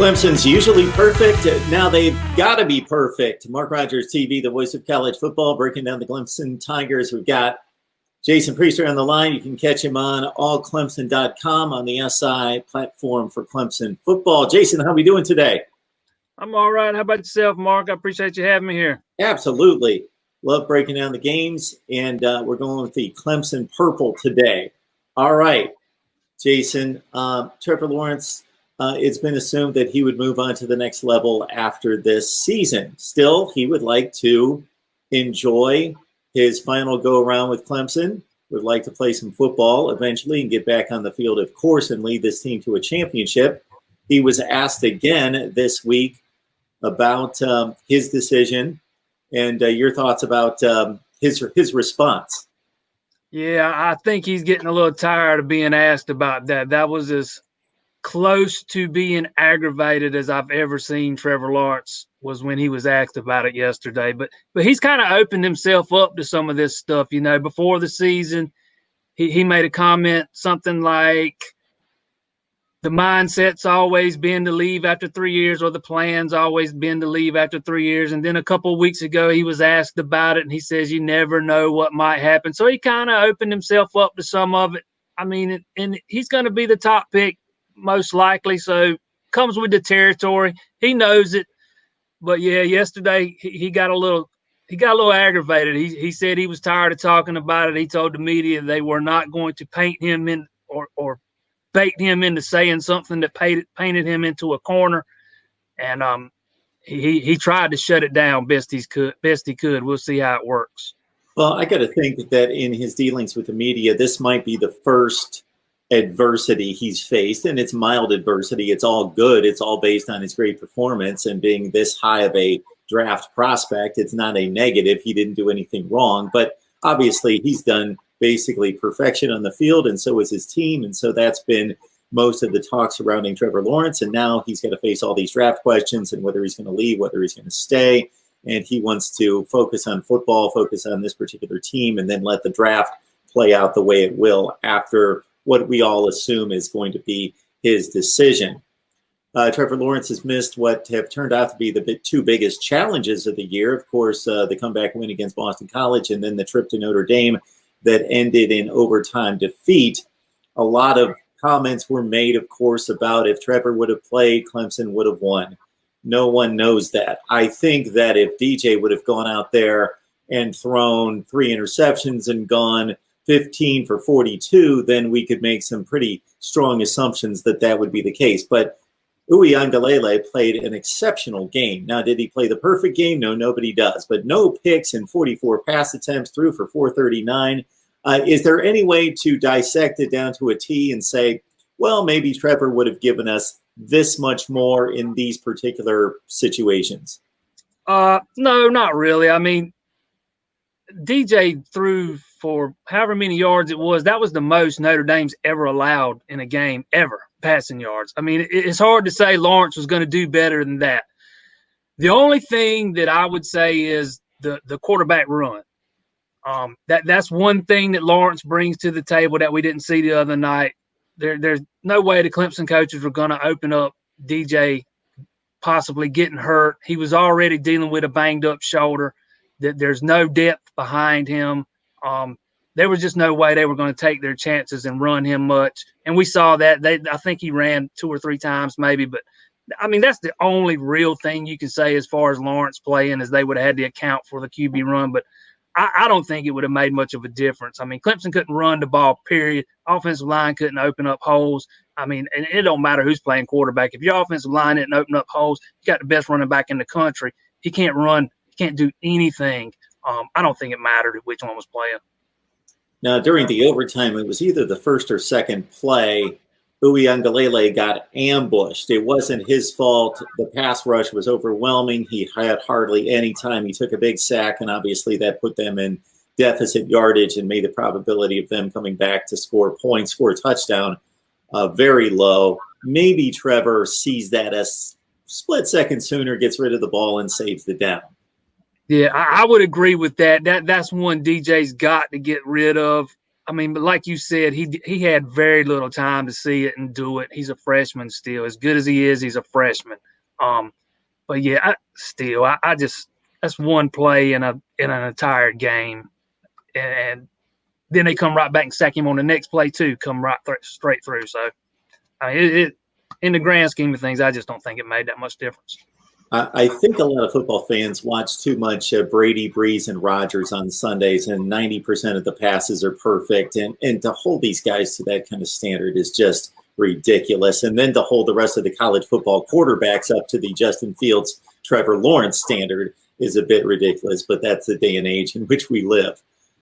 Clemson's usually perfect. Now they've got to be perfect. Mark Rogers TV, the voice of college football, breaking down the Clemson Tigers. We've got Jason Priester on the line. You can catch him on allclemson.com on the SI platform for Clemson football. Jason, how are we doing today? I'm all right. How about yourself, Mark? I appreciate you having me here. Absolutely. Love breaking down the games, and we're going with the Clemson purple today. All right, Jason, Trevor Lawrence, it's been assumed that he would move on to the next level after this season. Still, he would like to enjoy his final go-around with Clemson, would like to play some football eventually and get back on the field, of course, and lead this team to a championship. He was asked again this week about his decision and your thoughts about his response. Yeah, I think he's getting a little tired of being asked about that. That was as close to being aggravated as I've ever seen Trevor Lawrence was when he was asked about it yesterday. But he's kind of opened himself up to some of this stuff. You know, before the season, he made a comment, something like, the mindset's always been to leave after 3 years, or the plan's always been to leave after 3 years. And then a couple of weeks ago, he was asked about it, and he says, you never know what might happen. So he kind of opened himself up to some of it. I mean, and he's going to be the top pick most likely. So comes with the territory. He knows it. But yeah, yesterday he got a little aggravated. He said he was tired of talking about it. He told the media they were not going to paint him in or bait him into saying something that painted him into a corner, and he tried to shut it down best he could. We'll see how it works. Well, I got to think that in his dealings with the media, this might be the first adversity he's faced, and it's mild adversity. It's all good. It's all based on his great performance and being this high of a draft prospect. It's not a negative. He didn't do anything wrong, but obviously he's done basically perfection on the field, and so is his team. And so that's been most of the talk surrounding Trevor Lawrence. And now he's got to face all these draft questions and whether he's going to leave, whether he's going to stay. And he wants to focus on football, focus on this particular team, and then let the draft play out the way it will after what we all assume is going to be his decision. Trevor Lawrence has missed what have turned out to be the two biggest challenges of the year. Of course, the comeback win against Boston College, and then the trip to Notre Dame that ended in overtime defeat. A lot of comments were made, of course, about if Trevor would have played, Clemson would have won. No one knows that. I think that if DJ would have gone out there and thrown 3 interceptions and gone 15 for 42, then we could make some pretty strong assumptions that that would be the case. But Uiagalelei played an exceptional game. Now, did he play the perfect game? No, nobody does. But no picks and 44 pass attempts, threw for 439. Is there any way to dissect it down to a T and say, well, maybe Trevor would have given us this much more in these particular situations? No, not really. I mean, DJ threw for however many yards it was. That was the most Notre Dame's ever allowed in a game ever, passing yards. I mean, it's hard to say Lawrence was going to do better than that. The only thing that I would say is the quarterback run. That's one thing that Lawrence brings to the table that we didn't see the other night. There's no way the Clemson coaches were going to open up DJ possibly getting hurt. He was already dealing with a banged-up shoulder. There's no depth behind him. There was just no way they were going to take their chances and run him much. And we saw that. I think he ran 2 or 3 times maybe. But, I mean, that's the only real thing you can say as far as Lawrence playing, is they would have had to account for the QB run. But I don't think it would have made much of a difference. I mean, Clemson couldn't run the ball, period. Offensive line couldn't open up holes. I mean, and it don't matter who's playing quarterback. If your offensive line didn't open up holes, you got the best running back in the country. He can't run. He can't do anything. I don't think it mattered which one was playing. Now, during the overtime, it was either the first or second play. Uiagalelei got ambushed. It wasn't his fault. The pass rush was overwhelming. He had hardly any time. He took a big sack, and obviously that put them in deficit yardage and made the probability of them coming back to score points, score a touchdown, very low. Maybe Trevor sees that as split second sooner, gets rid of the ball, and saves the down. Yeah, I would agree with that. That's one DJ's got to get rid of. I mean, but like you said, he had very little time to see it and do it. He's a freshman still. As good as he is, he's a freshman. But yeah, I just that's one play in an entire game, and then they come right back and sack him on the next play too. Come right straight through. So, I mean, it in the grand scheme of things, I just don't think it made that much difference. I think a lot of football fans watch too much Brady, Brees, and Rodgers on Sundays, and 90% of the passes are perfect. And to hold these guys to that kind of standard is just ridiculous. And then to hold the rest of the college football quarterbacks up to the Justin Fields, Trevor Lawrence standard is a bit ridiculous. But that's the day and age in which we live.